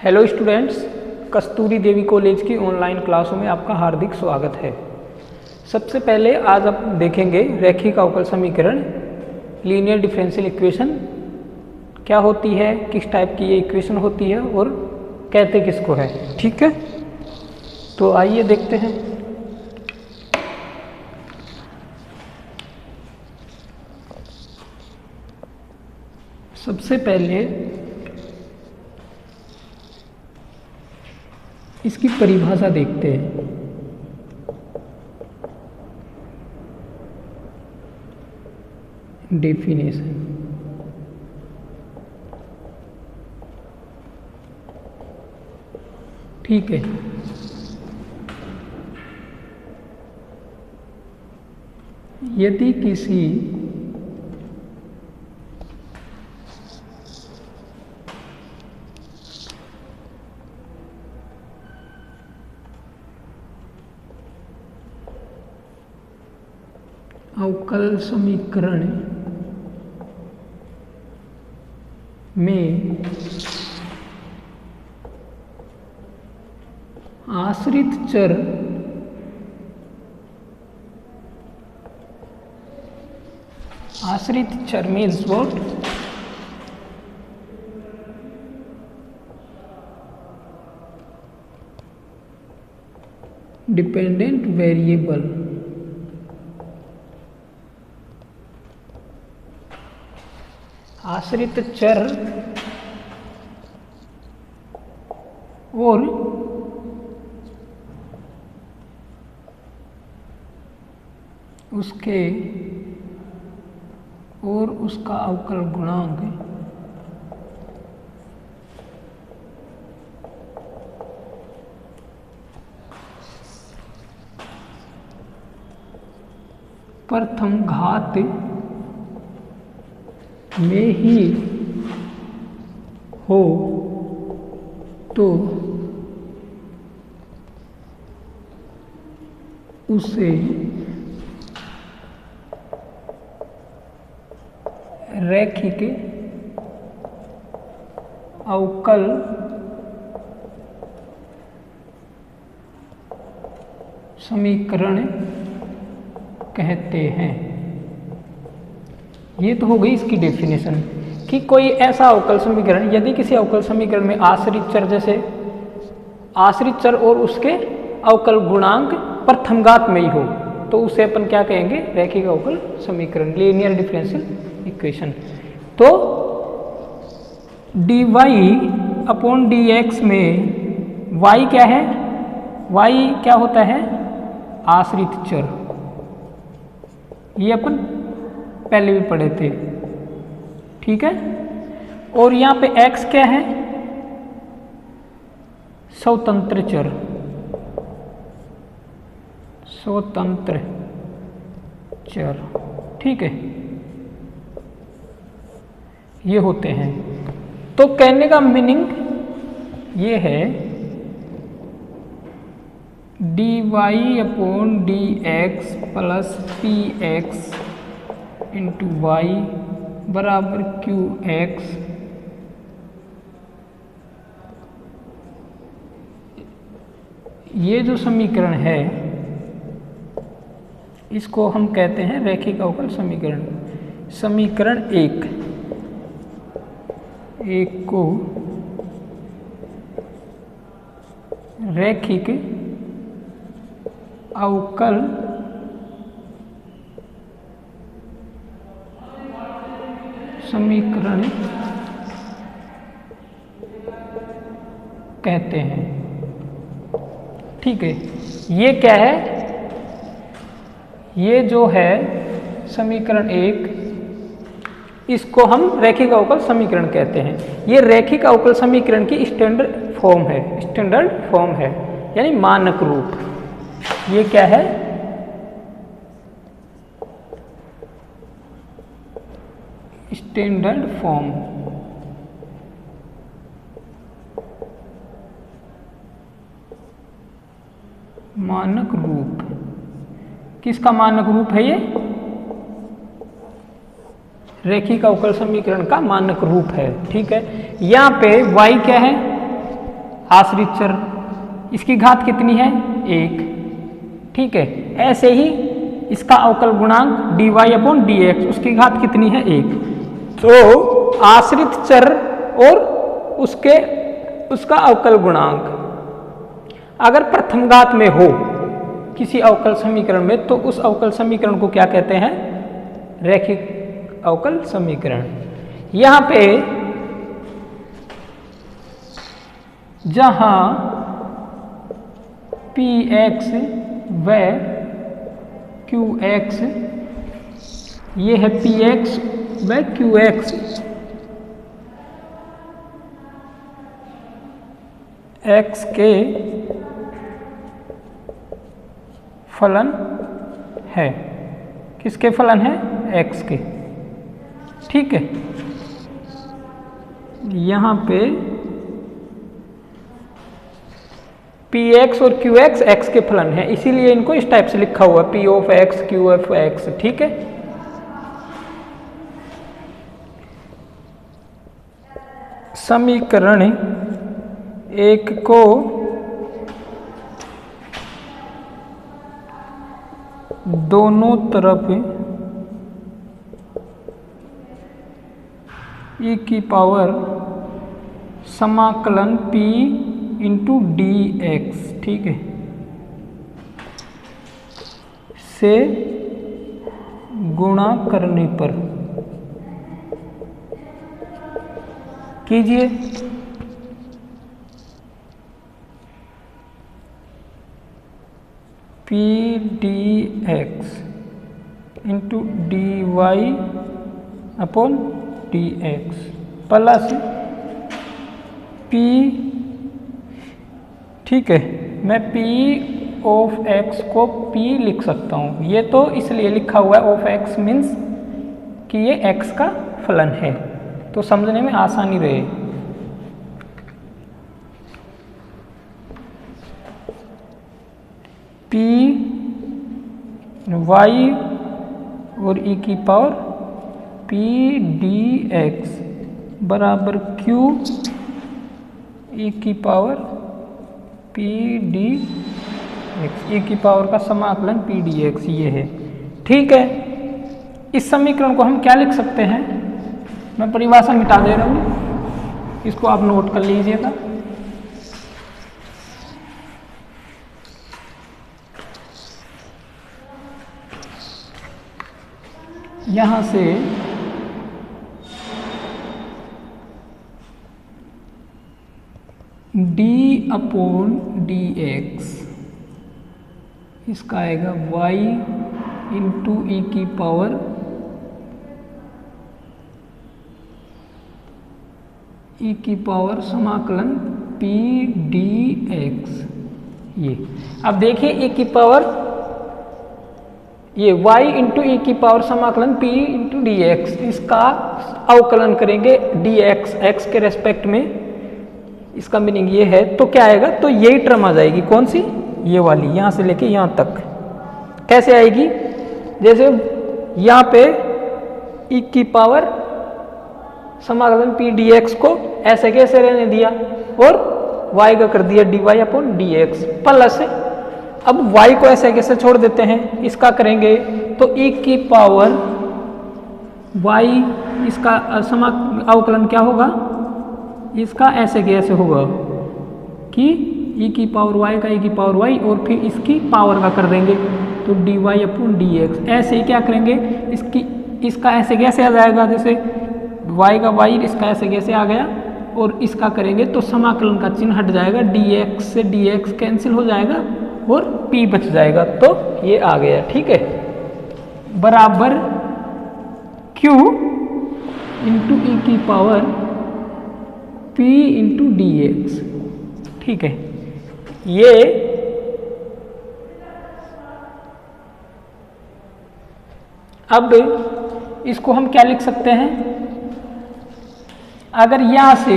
Hello students, कस्तूरी देवी college की online क्लासों में आपका हार्दिक स्वागत है। सबसे पहले आज आप देखेंगे रैखिक अवकल समीकरण, लीनियर डिफरेंशियल इक्वेशन क्या होती है, किस टाइप की ये इक्वेशन होती है और कहते किसको है। ठीक है, तो आइए देखते हैं। सबसे पहले इसकी परिभाषा देखते हैं। डेफिनेशन, ठीक है। यदि किसी अवकल समीकरण में आश्रित चर मीन्स व्हाट? डिपेंडेंट वेरिएबल आश्रित चर और उसका अवकल गुणांक प्रथम घात में ही हो तो उसे रैखिक अवकल समीकरण कहते हैं। ये तो हो गई इसकी डेफिनेशन कि कोई ऐसा अवकल समीकरण, यदि किसी अवकल समीकरण में आश्रित चर, जैसे आश्रित चर और उसके अवकल गुणांक प्रथम घात में ही हो, तो उसे अपन क्या कहेंगे? रैखिक अवकल समीकरण, लीनियर डिफरेंशियल इक्वेशन। तो dy अपॉन dx में y क्या है? y क्या होता है? आश्रित चर। ये अपन पहले भी पढ़े थे, ठीक है। और यहाँ पे x क्या है? स्वतंत्र चर, स्वतंत्र चर, ठीक है। ये होते हैं। तो कहने का मीनिंग ये है dy upon dx plus px into y बराबर qx ये जो समीकरण है इसको हम कहते हैं रैखिक अवकल समीकरण। समीकरण एक को रैखिक अवकल समीकरण कहते हैं, ठीक है। ये क्या है? ये जो है समीकरण एक, इसको हम रैखिक अवकल समीकरण कहते हैं। ये रैखिक अवकल समीकरण की स्टैंडर्ड फॉर्म है, यानी मानक रूप। ये क्या है? स्टैंडर्ड फॉर्म, मानक रूप। किसका मानक रूप है ये? रैखिक अवकल समीकरण का मानक रूप है। ठीक है, यहाँ पे y क्या है? आश्रित चर, इसकी घात कितनी है 1, ठीक है। ऐसे ही इसका अवकल गुणांक dy/dx, उसकी घात कितनी है 1। तो आश्रित चर और उसका अवकल गुणांक अगर प्रथम घात में हो किसी अवकल समीकरण में, तो उस अवकल समीकरण को क्या कहते हैं, रैखिक अवकल समीकरण। यहां पे जहां px व qx, ये है px व qx, x के फलन है। किसके फलन है, x के, ठीक है। यहां पे px और qx x के फलन है, इसीलिए इनको इस टाइप से लिखा हुआ p of x q of x, ठीक है। समीकरण 1 को दोनों तरफ e की पावर समाकलन p इंटू dx, ठीक है, से गुणा करने पर कीजिए। p dx into dy upon dx plus p, ठीक है। मैं p ऑफ x को p लिख सकता हूँ, ये तो इसलिए लिखा हुआ है ऑफ x मीन्स कि ये x का फलन है, तो समझने में आसानी रहे। p y और e की पावर p dx बराबर q e की पावर p dx, e की पावर का समाकलन p dx ये है, ठीक है। इस समीकरण को हम क्या लिख सकते हैं, मैं परिभाषा मिटा दे रहा हूँ, इसको आप नोट कर लीजिएगा। यहाँ से d अपॉन dx, इसका आएगा y इंटू e की पावर समाकलन p dx। ये अब देखिए e की पावर, ये y इंटू e की पावर समाकलन p इंटू dx, इसका अवकलन करेंगे dx x के रेस्पेक्ट में, इसका मीनिंग ये है, तो क्या आएगा, तो यही टर्म आ जाएगी, कौन सी, ये वाली, यहां से लेके यहां तक। कैसे आएगी, जैसे यहां पे e की पावर समाकलन p dx को ऐसे कैसे रहने दिया और y का कर दिया dy अपॉन dx प्लस, अब y को ऐसे कैसे छोड़ देते हैं, इसका करेंगे तो e की पावर y, इसका अवकलन क्या होगा, इसका ऐसे कैसे होगा कि e की पावर y का e की पावर y और फिर इसकी पावर का कर देंगे तो dy अपॉन dx। ऐसे ही क्या करेंगे, इसका ऐसे कैसे आ जाएगा, जैसे y का y, इसका ऐसे कैसे आ गया, और इसका करेंगे तो समाकलन का चिन्ह हट जाएगा, dx से dx कैंसिल हो जाएगा और p बच जाएगा, तो ये आ गया, ठीक है, बराबर q इंटू e की पावर p इंटू dx, ठीक है। ये अब इसको हम क्या लिख सकते हैं, अगर यहां से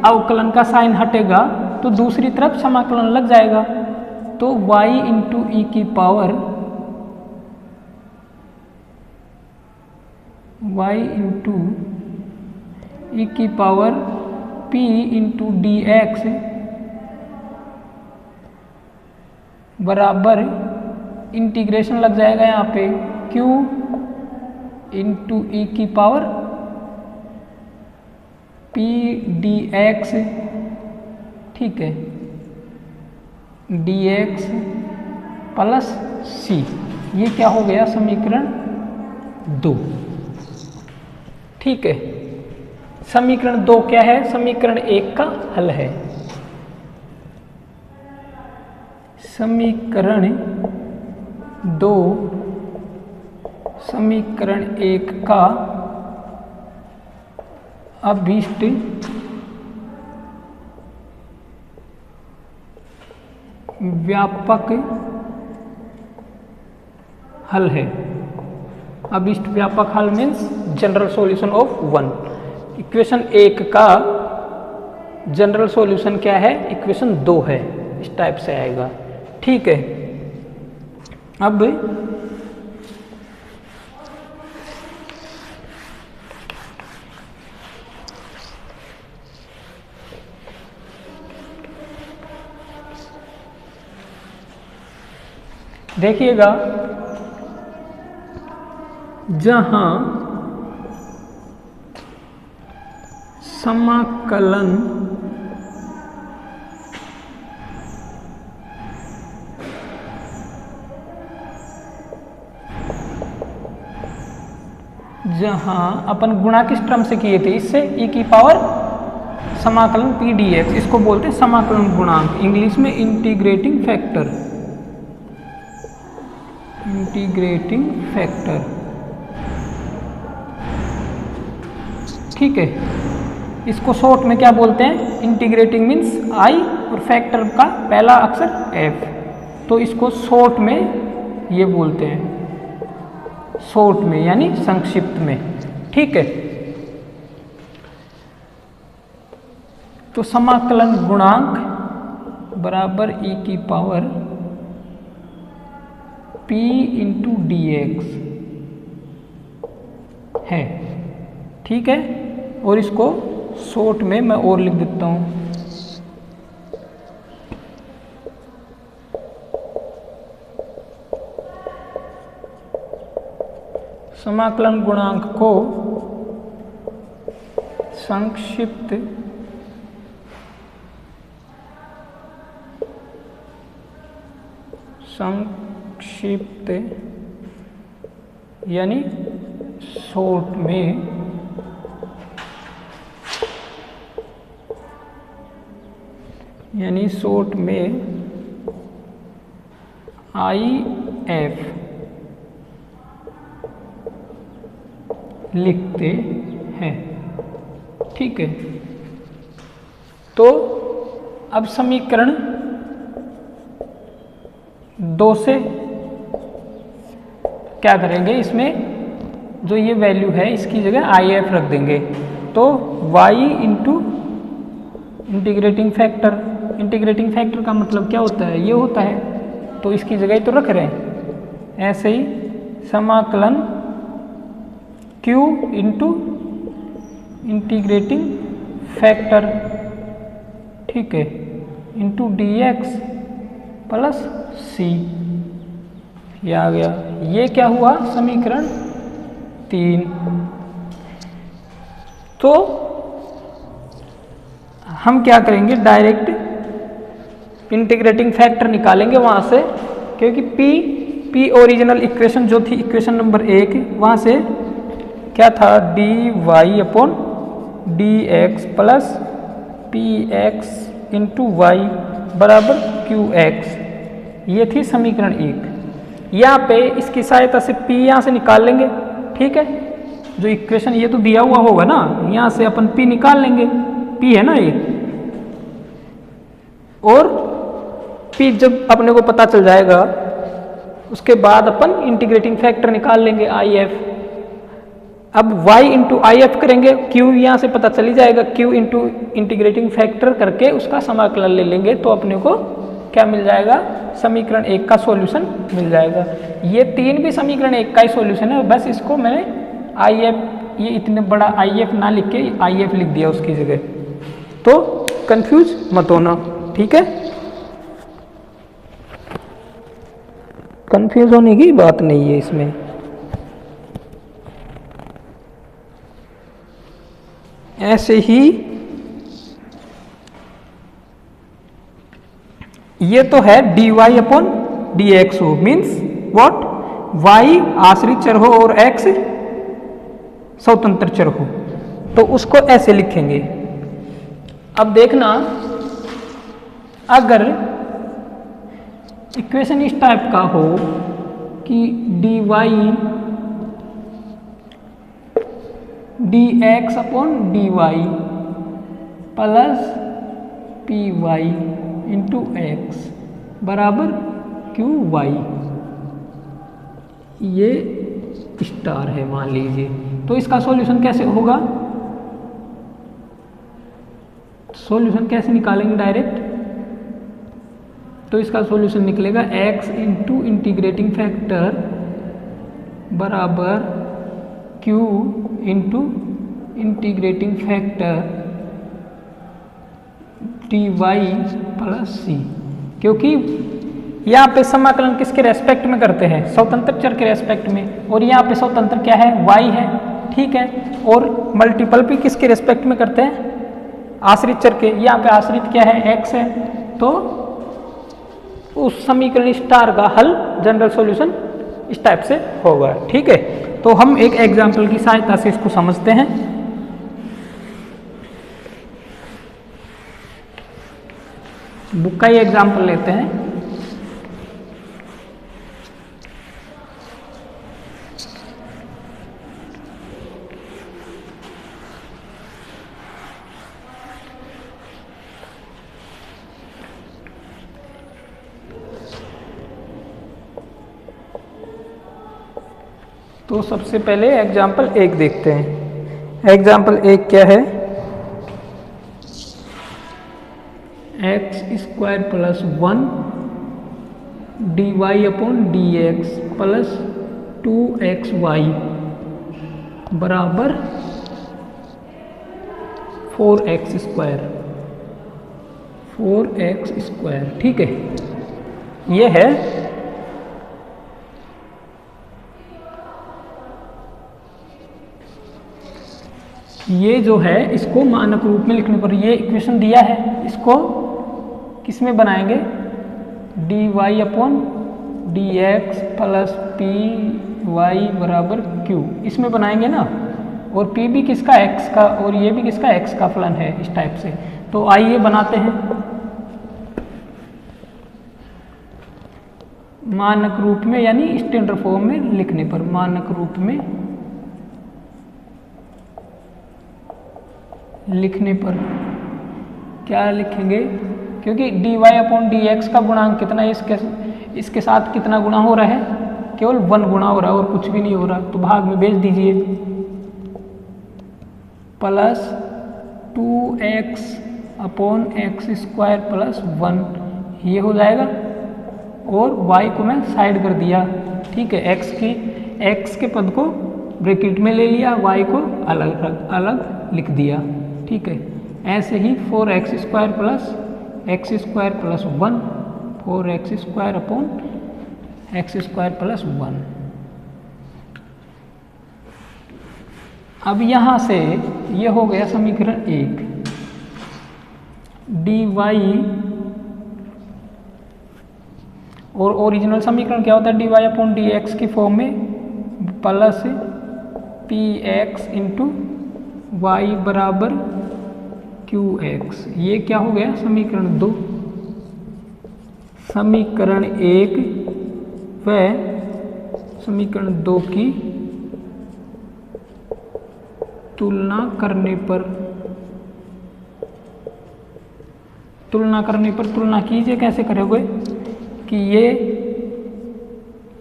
अवकलन का साइन हटेगा तो दूसरी तरफ समाकलन लग जाएगा, तो y इंटू ई की पावर y इंटू ई की पावर p इंटू dx बराबर इंटीग्रेशन लग जाएगा यहाँ पे q इंटू ई की पावर p dx, ठीक है, dx प्लस c। ये क्या हो गया? समीकरण 2। ठीक है, समीकरण 2 क्या है? समीकरण 1 का हल है। समीकरण 2 समीकरण 1 का अभीष्ट व्यापक हल है। अभीष्ट व्यापक हल means general solution of 1। Equation 1 का जनरल सॉल्यूशन क्या है? इक्वेशन 2 है। इस टाइप से आएगा। ठीक है, अब देखिएगा, जहां समाकलन अपन गुणा किस टर्म से किए थे? इससे e की पावर समाकलन p dx, इसको बोलते हैं समाकलन गुणांक, इंग्लिश में इंटीग्रेटिंग फैक्टर। इंटीग्रेटिंग फैक्टर, ठीक है। इसको शॉर्ट में क्या बोलते हैं? इंटीग्रेटिंग मीन्स i और फैक्टर का पहला अक्षर f, तो इसको शॉर्ट में ये बोलते हैं, शॉर्ट में यानी संक्षिप्त में। ठीक है, तो समाकलन गुणांक बराबर e की पावर p इंटू dx है। ठीक है, और इसको शॉर्ट में मैं और लिख देता हूं, समाकलन गुणांक को संक्षिप्त यानी शॉर्ट में IF लिखते हैं। ठीक है, तो अब समीकरण 2 से क्या करेंगे? इसमें जो ये वैल्यू है इसकी जगह IF रख देंगे, तो y into integrating factor. Integrating factor का मतलब क्या होता है? ये होता है, तो इसकी जगह तो रख रहे हैं। ऐसे ही समाकलन q इंटू इंटीग्रेटिंग फैक्टर, ठीक है, इंटू dx प्लस c, ये आ गया। ये क्या हुआ? समीकरण 3। तो हम क्या करेंगे? डायरेक्ट इंटीग्रेटिंग फैक्टर निकालेंगे वहां से, क्योंकि p ओरिजिनल इक्वेशन जो थी, इक्वेशन नंबर 1, वहां से क्या था? dy upon dx plus px into y बराबर qx, ये थी समीकरण 1। यहाँ पे इसकी सहायता से p यहाँ से निकाल लेंगे। ठीक है, जो इक्वेशन ये तो दिया हुआ होगा ना, यहाँ से अपन p निकाल लेंगे, p है ना ये, और p जब अपने को पता चल जाएगा उसके बाद अपन इंटीग्रेटिंग फैक्टर निकाल लेंगे IF। अब y इंटू IF करेंगे, q यहाँ से पता चली जाएगा, q इंटू इंटीग्रेटिंग फैक्टर करके उसका समाकलन ले लेंगे, तो अपने को क्या मिल जाएगा? समीकरण 1 का सॉल्यूशन मिल जाएगा। ये 3 भी समीकरण 1 का ही सॉल्यूशन है, बस इसको मैंने IF, ये इतने बड़ा IF ना लिख के IF लिख दिया उसकी जगह, तो कंफ्यूज मत होना। ठीक है, कंफ्यूज होने की बात नहीं है इसमें। ऐसे ही ये तो है dy अपॉन dx हो, मीन्स व्हाट, y आश्रित चर हो और x स्वतंत्र चर हो, तो उसको ऐसे लिखेंगे। अब देखना, अगर इक्वेशन इस टाइप का हो कि dy dx upon dy plus py into x बराबर qy, ये स्टार है मान लीजिए, तो इसका सॉल्यूशन कैसे होगा? सॉल्यूशन कैसे निकालेंगे डायरेक्ट? तो इसका सॉल्यूशन निकलेगा x इंटू इंटीग्रेटिंग फैक्टर बराबर q into integrating factor dy plus c, क्योंकि यहाँ पे समाकलन किसके रेस्पेक्ट में करते हैं? स्वतंत्र चर के रेस्पेक्ट में, और यहाँ पे स्वतंत्र क्या है? y है, ठीक है। और मल्टीपल भी किसके रेस्पेक्ट में करते हैं? आश्रित चर के। यहाँ पे आश्रित क्या है? x है। तो उस समीकरण स्टार का हल, जनरल सॉल्यूशन इस टाइप से होगा, ठीक है। तो हम एक एग्जाम्पल की सहायता से इसको समझते हैं। बुक का ही एग्जाम्पल लेते हैं। तो सबसे पहले एग्जाम्पल 1 देखते हैं। एग्जाम्पल 1 क्या है? X square plus 1 dy upon dx plus 2xy बराबर 4x स्क्वायर, ठीक है। ये है ये जो है, इसको मानक रूप में लिखने पर, ये इक्वेशन दिया है, इसको किस में बनाएंगे? dy upon dx plus py बराबर q, इसमें बनाएंगे ना। और p भी किसका? x का, और ये भी किसका? x का फलन है, इस टाइप से। तो आइए बनाते हैं मानक रूप में, यानी स्टैंडर्ड फॉर्म में लिखने पर। मानक रूप में लिखने पर क्या लिखेंगे? क्योंकि dy अपॉन dx का गुणांक कितना है? इसके साथ कितना गुणा हो रहा है? केवल 1 गुणा हो रहा है और कुछ भी नहीं हो रहा, तो भाग में भेज दीजिए। Plus 2x upon x square plus 1, ये हो जाएगा। और y को मैं साइड कर दिया, ठीक है। x के पद को ब्रैकेट में ले लिया, y को अलग अलग लिख दिया, ठीक है। ऐसे ही 4x square plus 1, 4x square upon x square plus 1। अब यहाँ से ये हो गया समीकरण 1। dy और ओरिजिनल समीकरण क्या होता है? dy अपॉन dx की फॉर्म में प्लस px इंटू y बराबर qx। ये क्या हो गया? समीकरण 2। समीकरण 1 व समीकरण 2 की तुलना करने पर तुलना कीजिए। कैसे करोगे कि ये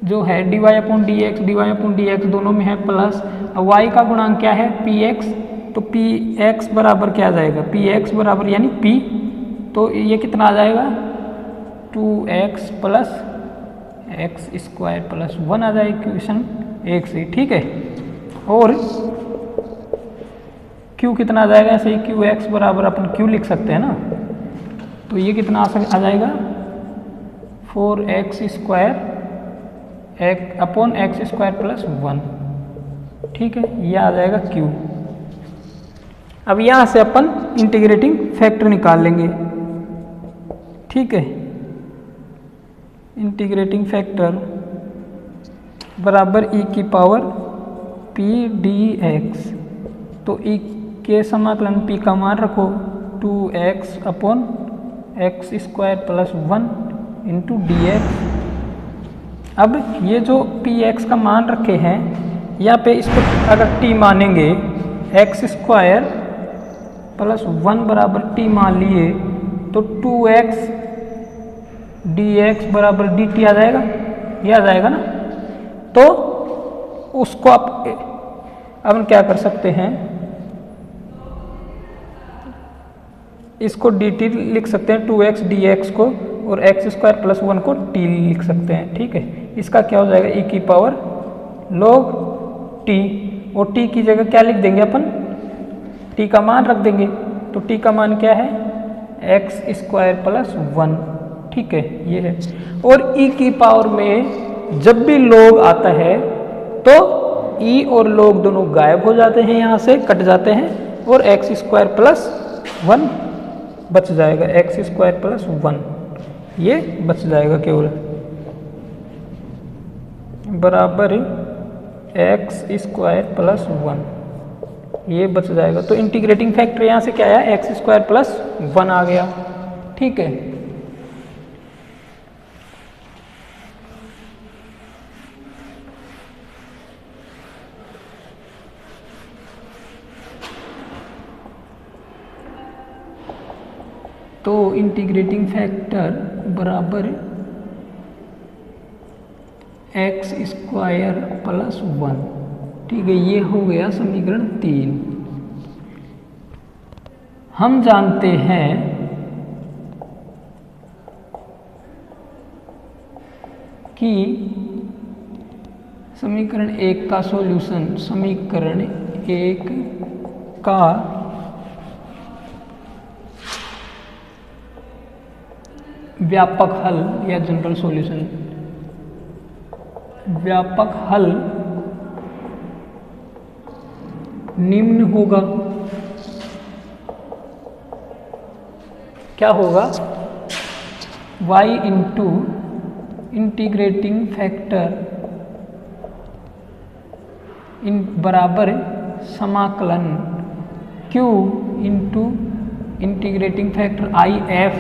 जो है dy अपॉन dx दोनों में है प्लस, y का गुणांक क्या है? px, तो px बराबर क्या आ जाएगा? px बराबर यानी p, तो ये कितना आ जाएगा? 2x plus x square plus 1 आ जाएगा इक्वेशन 1 से, ठीक है। और q कितना आ जाएगा? ऐसे ही qx बराबर अपन q लिख सकते हैं ना, तो ये कितना आ जाएगा? 4x square upon x square plus 1, ठीक है, ये आ जाएगा क्यू। अब यहाँ से अपन इंटीग्रेटिंग फैक्टर निकाल लेंगे, ठीक है। इंटीग्रेटिंग फैक्टर बराबर ई की पावर पी डी एक्स, तो ई के समाकलन पी का मान रखो 2x upon x square plus 1 into D x. अब ये जो पी एक्स का मान रखे हैं, यहाँ पे इसको अगर t मानेंगे, एक्स स्क्वायर प्लस 1 बराबर t मान लिए तो 2x dx बराबर dt आ जाएगा, ये आ जाएगा ना। तो उसको आप अब क्या कर सकते हैं, इसको dt लिख सकते हैं 2x dx को, और एक्स स्क्वायर प्लस 1 को t लिख सकते हैं, ठीक है। इसका क्या हो जाएगा, e की पावर log t, और t की जगह क्या लिख देंगे अपन, t का मान रख देंगे। तो t का मान क्या है, एक्स स्क्वायर प्लस 1, ठीक है, ये है। और e की पावर में जब भी log आता है तो e और log दोनों गायब हो जाते हैं, यहाँ से कट जाते हैं, और एक्स स्क्वायर प्लस 1 बच जाएगा, एक्स स्क्वायर प्लस 1 ये बच जाएगा केवल, बराबर एक्स स्क्वायर प्लस 1 ये बच जाएगा। तो इंटीग्रेटिंग फैक्टर यहाँ से क्या आया, एक्स स्क्वायर प्लस 1 आ गया, ठीक है। तो इंटीग्रेटिंग फैक्टर बराबर एक्स स्क्वायर प्लस 1, ठीक है, ये हो गया समीकरण 3। हम जानते हैं कि समीकरण 1 का सॉल्यूशन समीकरण 1 का व्यापक हल या जनरल सॉल्यूशन, व्यापक हल निम्न होगा, क्या होगा, y इंटू इंटीग्रेटिंग फैक्टर बराबर समाकलन q into integrating factor I F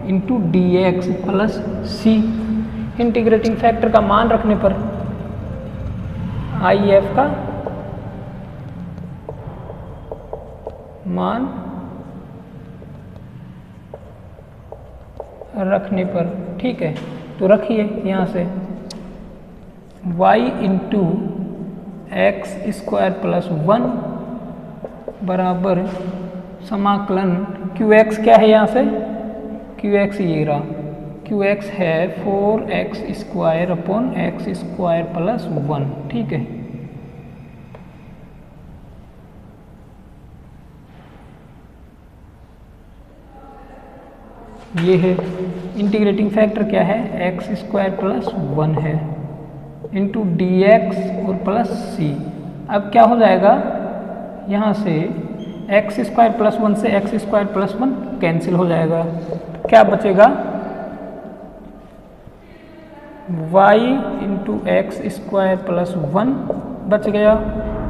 into D X plus C. Integrating factor का मान रखने पर आई एफ का मान रखने पर, ठीक है। तो रखिए यहाँ से y into X square plus 1 बराबर समाकलन क्यू एक्स क्या है, यहाँ से क्यू एक्स ये रहा, क्यू एक्स है 4x square upon x square plus 1, ठीक है। ये है इंटीग्रेटिंग फैक्टर क्या है, एक्स स्क्वायर प्लस 1 है इंटू डी एक्स और प्लस सी। अब क्या हो जाएगा, यहाँ से एक्स स्क्वायर प्लस 1 से एक्स स्क्वायर प्लस 1 कैंसिल हो जाएगा, क्या बचेगा, y into X square plus 1 बच गया,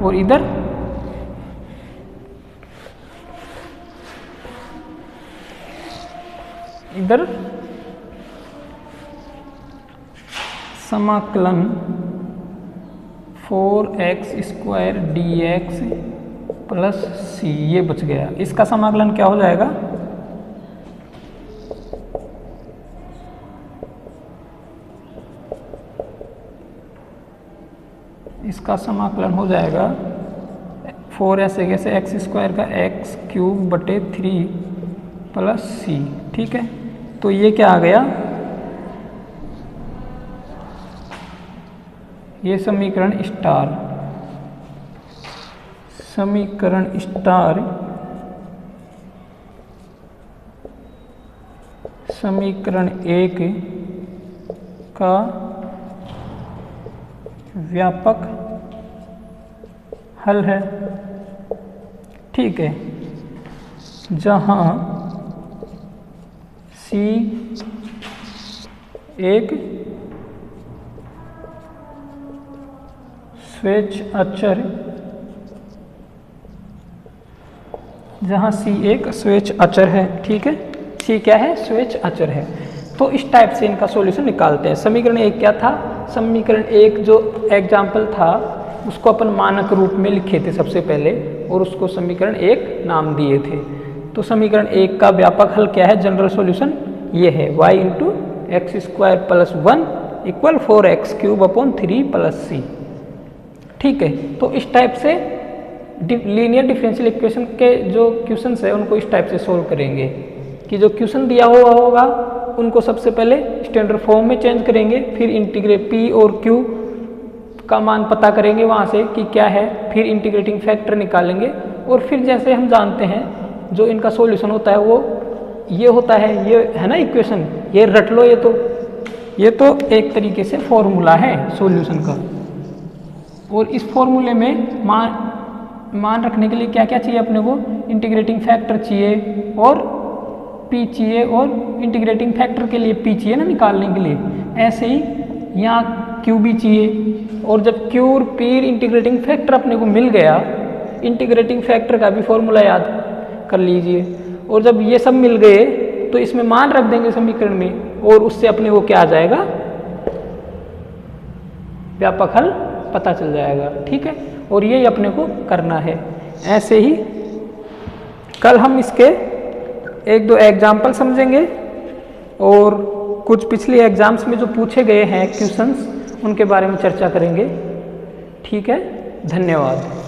और इधर समाकलन 4x square D X plus C ये बच गया। इसका समाकलन क्या हो जाएगा, इसका समाकलन हो जाएगा 4 ऐसे कैसे एक्स स्क्वायर का एक्स क्यूब बटे 3 प्लस सी, ठीक है। तो ये क्या आ गया, ये समीकरण स्टार, समीकरण स्टार समीकरण 1 का व्यापक हल है, ठीक है, जहाँ C एक स्वेच्छ अचर, जहाँ C एक स्वेच्छ अचर है, ठीक है, C क्या है, स्वेच्छ अचर है। तो इस टाइप से इनका सॉल्यूशन निकालते हैं। समीकरण एक क्या था, समीकरण एक जो एग्जाम्पल था उसको अपन मानक रूप में लिखे थे सबसे पहले और उसको समीकरण एक नाम दिए थे। तो समीकरण एक का व्यापक हल क्या है, जनरल सॉल्यूशन ये है y into X square plus 1 equal 4x³ + 3 c, ठीक है। तो इस टाइप से लीनियर डिफरेंशियल इक्वेशन के जो क्वेश्चंस है उनको इस टाइप से सोल्व करेंगे कि जो क्वेश्चन दिया हुआ होगा उनको सबसे पहले स्टैंडर्ड फॉर्म में चेंज करेंगे, फिर इंटीग्रेट P और Q का मान पता करेंगे वहाँ से कि क्या है, फिर इंटीग्रेटिंग फैक्टर निकालेंगे और फिर जैसे हम जानते हैं जो इनका सॉल्यूशन होता है वो ये होता है, ये है ना इक्वेशन, ये रट लो, ये तो एक तरीके से फॉर्मूला है सॉल्यूशन का। और इस फॉर्मूले में मान रखने के लिए क्या क्या चाहिए अपने को, इंटीग्रेटिंग फैक्टर चाहिए और P चाहिए, और इंटीग्रेटिंग फैक्टर के लिए P चाहिए ना निकालने के लिए, ऐसे ही यहाँ Q भी चाहिए। और जब Q और P इंटीग्रेटिंग फैक्टर अपने को मिल गया, इंटीग्रेटिंग फैक्टर का भी फॉर्मूला याद कर लीजिए, और जब ये सब मिल गए तो इसमें मान रख देंगे समीकरण में और उससे अपने को क्या आ जाएगा, व्यापक हल पता चल जाएगा, ठीक है। और ये अपने को करना है। ऐसे ही कल हम इसके एक दो एग्जाम्पल समझेंगे और कुछ पिछले एग्जाम्स में जो पूछे गए हैं क्वेश्चंस उनके बारे में चर्चा करेंगे, ठीक है। धन्यवाद।